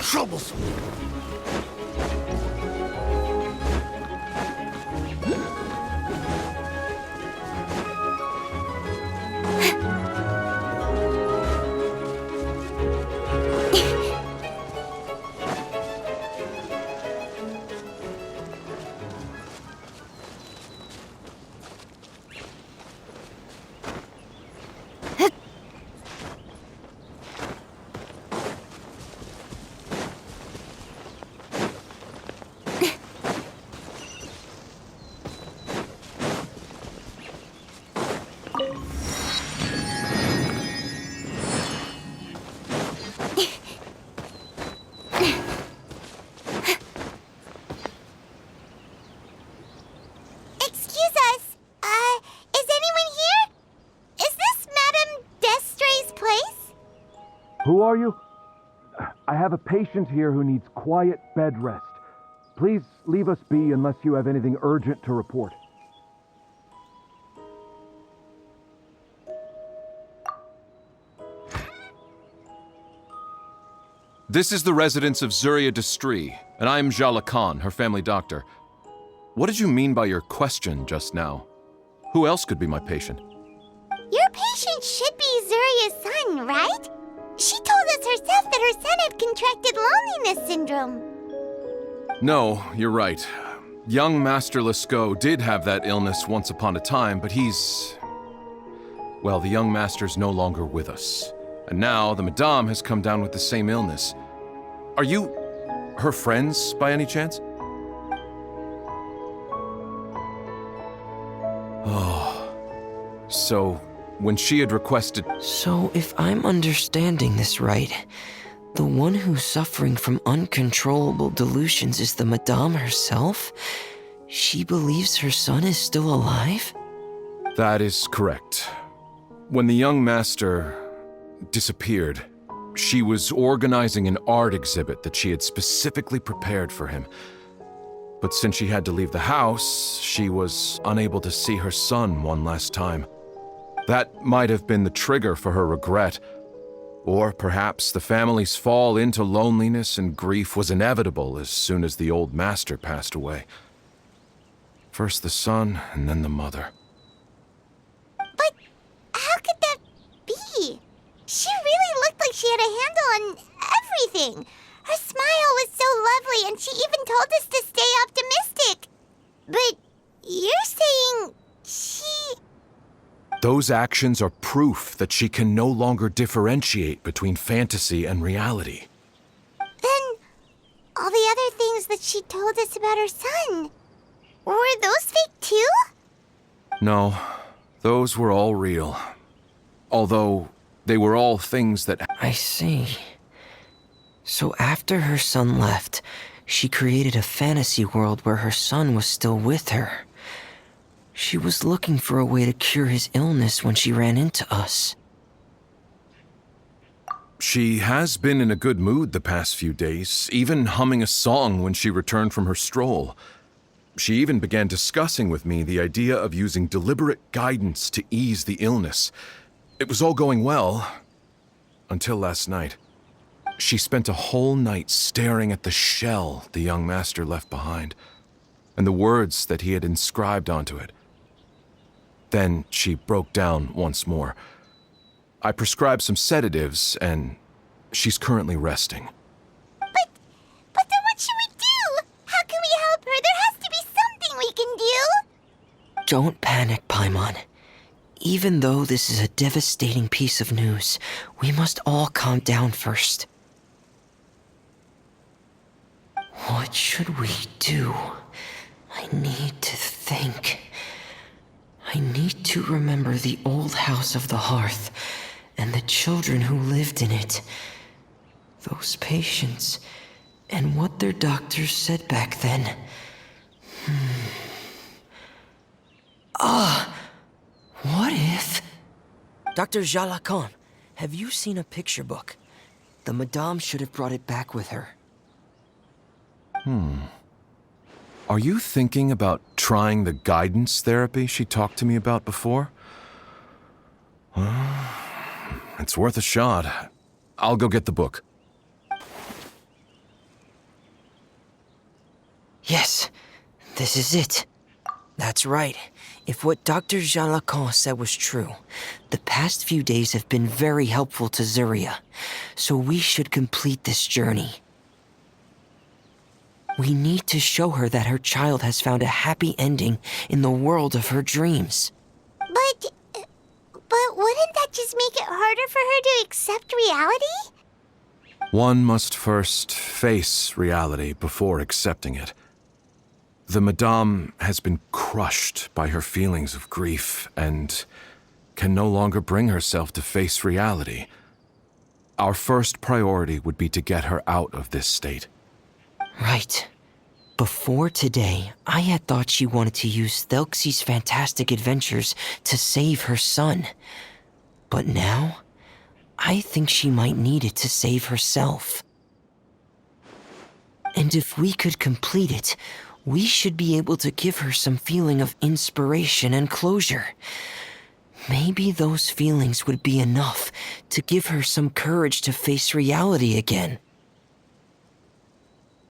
Troublesome. Who are you? I have a patient here who needs quiet bed rest. Please leave us be unless you have anything urgent to report. This is the residence of Zuria Destri, and I'm Jala Khan, her family doctor. What did you mean by your question just now? Who else could be my patient? Your patient should be Zuria's son, right? She told us herself that her son had contracted loneliness syndrome. No, you're right. Young Master Lescaut did have that illness once upon a time, but well, the young master's no longer with us. And now the Madame has come down with the same illness. Are you her friends, by any chance? Oh, so when she had requested... So if I'm understanding this right, the one who's suffering from uncontrollable delusions is the Madame herself? She believes her son is still alive? That is correct. When the young master disappeared, she was organizing an art exhibit that she had specifically prepared for him. But since she had to leave the house, she was unable to see her son one last time. That might have been the trigger for her regret. Or perhaps the family's fall into loneliness and grief was inevitable as soon as the old master passed away. First the son, and then the mother. But how could that be? She really looked like she had a handle on everything. Her smile was so lovely, and she even told us to stay optimistic. But you're saying she... Those actions are proof that she can no longer differentiate between fantasy and reality. Then, all the other things that she told us about her son, were those fake too? No, those were all real. Although, they were all things that... I see. So after her son left, she created a fantasy world where her son was still with her. She was looking for a way to cure his illness when she ran into us. She has been in a good mood the past few days, even humming a song when she returned from her stroll. She even began discussing with me the idea of using deliberate guidance to ease the illness. It was all going well, until last night. She spent a whole night staring at the shell the young master left behind, and the words that he had inscribed onto it. Then she broke down once more. I prescribed some sedatives, and she's currently resting. But then what should we do? How can we help her? There has to be something we can do. Don't panic, Paimon. Even though this is a devastating piece of news, we must all calm down first. What should we do? I need to think. I need to remember the old house of the hearth and the children who lived in it. Those patients and what their doctors said back then. What if... Dr. Jalacan, have you seen a picture book? The Madame should have brought it back with her. Are you thinking about trying the guidance therapy she talked to me about before? It's worth a shot. I'll go get the book. Yes, this is it. That's right. If what Dr. Jalacan said was true, the past few days have been very helpful to Zuria, so we should complete this journey. We need to show her that her child has found a happy ending in the world of her dreams. But wouldn't that just make it harder for her to accept reality? One must first face reality before accepting it. The Madame has been crushed by her feelings of grief and can no longer bring herself to face reality. Our first priority would be to get her out of this state. Right. Before today, I had thought she wanted to use Thelxie's fantastic adventures to save her son. But now, I think she might need it to save herself. And if we could complete it, we should be able to give her some feeling of inspiration and closure. Maybe those feelings would be enough to give her some courage to face reality again.